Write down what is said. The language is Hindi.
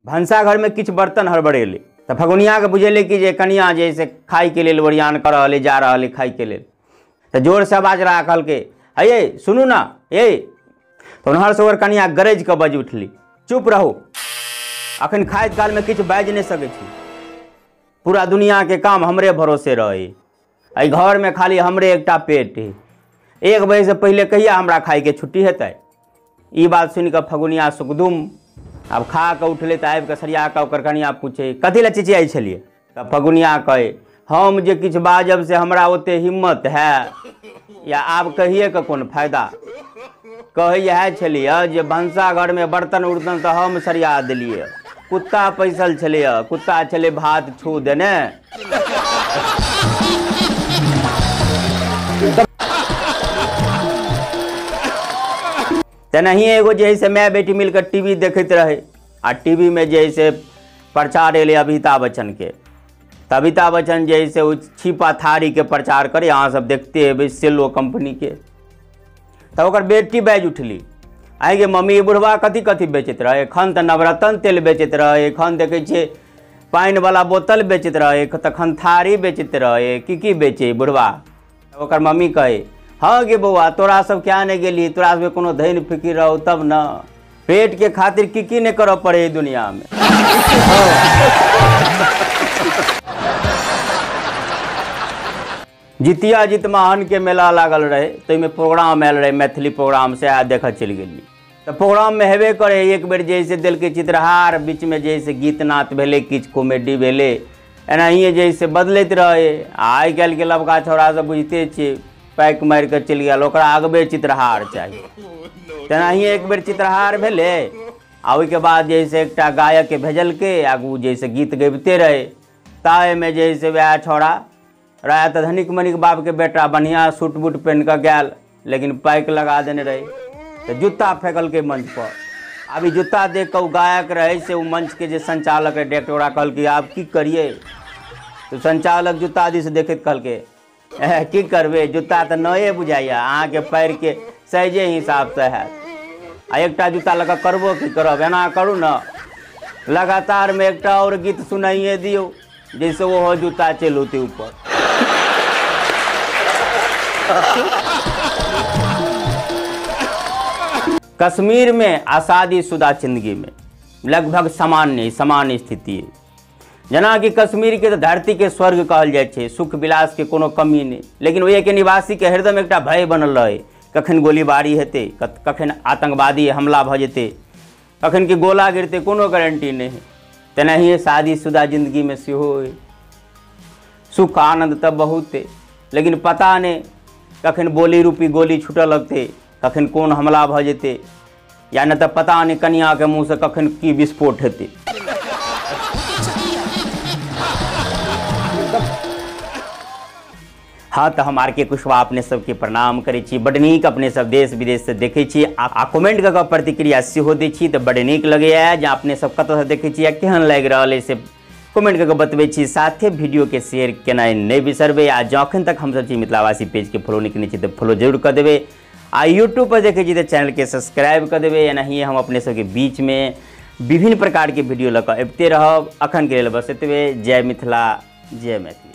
भनसाघर में किछ बर्तन हड़बड़ेले तो फगुनिया के बुझेले कि जे कनिया जैसे खाई के लेल ओरियान कर रहले जा रहले खाई के लेल तो जोर से आवाज रहा कहल के ये सुनू ना ये तो उन्हर से ओकर कनिया गरज के बज उठली चुप रहो अखन खाइत काल में किछ बाज नहीं सके छी पूरा दुनिया के काम हमरे भरोसे रहे आई घर में खाली हमरे एकटा पेट है 1 बजे से पहले कहिया हमरा खाई के छुट्टी हेतै। ई बात सुन के फगुनिया सुखदुम अब खा के उठले तो आबि के सरिया के ओकर कनिया पूछे कथी ला चिचियाई छलिए तब फगुनिया कहे हम जे किछ बाजब से हमरा ओते हिम्मत है या आब कहिए के कोन फायदा कहे यह छलिए जे भनसाघर में बर्तन उर्तन तो हम सरिया दिलिए कुत्ता पैसल छलिए कुत्ता छले भात छू देने तेनाही एगो जैसे माय बेटी मिलकर टीवी देखते रहे आ टीवी में जैसे प्रचार एले अमिताभ बच्चन के तो अमिताभ बच्चन जैसे छिपा थारी के प्रचार करे अहाँ सब देखते हैं सेलो कंपनी के तो ओकर बेटी बाज उठली आई गे मम्मी बुढ़वा कथी कथी बेचत रहे एखन तो नवरत्न तेल बेचत रहे एखन देखे छे पानी वाला बोतल बेचत रहे तखन थारी बेचत रहे की बेचे बुढ़वा ओकर मम्मी कहे हाँ गे बउआ तोरा सब क्या नहीं गेली तोरा सब कोनो धैन फिकिर रहो तब न पेट के खातिर की नहीं करऽ पड़े दुनिया में। जितिया जितमाहन के मेला लागल रहे तो में प्रोग्राम आयल रहे मैथिली प्रोग्राम से देख चल गई तो प्रोग्राम में हेबे करे एक बेर जैसे दिल के चित्रहार बीच में जैसे गीत नाच भेले किछ कॉमेडी भेले एनाहिए जैसे बदलैत रहे आई काल्हि के लबका छौड़ा सब बुझते छे पैक मार के चल गया ओकरा आगबे चित्रहार चाहिए तेनाही एक बेर चित्रहार भेले आ ओई के बाद जैसे एकटा गायक के भेजल के आगू जैसे गीत गबते रहे ताए में जैसे वह छौड़ा रहा तो धनिक मनिक बाप के बेटा बढ़िया सूट बूट पहन कर गया लेकिन पैक लगा देने रहे तो जूता फेंकल के मंच पर अभी जूता देख कर गायक रहे से वो मंच के जो संचालक है डायरेक्टर कहल कि आप की करिए तो संचालक जूता दी से देखे कहल के की करबे जूता तो नए बुझाइया अहाँ के पैर के साइजे हिसाब से है आ एकटा जूता लगा करबो की करब एना करू न लगातार में एकटा और गीत सुनाइए दियो जैसे वो हो जूता चलते ऊपर। कश्मीर में आ शादीशुदा जिंदगी में लगभग समान स्थिति है जना कि कश्मीर के तो धरती के स्वर्ग कहल जाए छे सुख विलास के कोनो कमी नहीं लेकिन वही के निवासी के हृदय में एकटा भय बनल रहे कखन गोलीबारी हेते कखन आतंकवादी हमला भ जेते कखन के गोला गिरते कोनो गारंटी नहीं है तेनाही शादीशुदा जिंदगी में सेहो सुख आनंद तब बहुत है लेकिन पता नहीं कखन बोली रूपी गोली छूटऽ लगते कखन कौन हमला भ जेते या न तो पता नहीं कनिया के मुँह से कखन की विस्फोट हेते। हाँ तो हम आर.के. कुशवाहा अपने सबके प्रणाम करै छी बड़ नीक अपने सब देश विदेश से देखे छी आ कमेंट कऽ प्रतिक्रिया सेहो दै छी तो बड़ नीक लगैया जे अपने सब कतऽ से देखे छी केहन लागि रहल है से कमेंट करके बतबै छी साथे वीडियो के शेयर केनाइ नहीं बिसरबै आ जखन तक हम सब छी मिथिलावासी पेज के फॉलो नहीं केने छी तो फॉलो जरूर कर देबै आ यूट्यूब पर देखे छी तो चैनल के सब्सक्राइब कर देबै एनाहिए हम अपने सबके बीच में विभिन्न प्रकार के वीडियो लऽ कऽ अबिते रहब अखन के लेल बस एतबे। जय मिथिला जय मैथिली।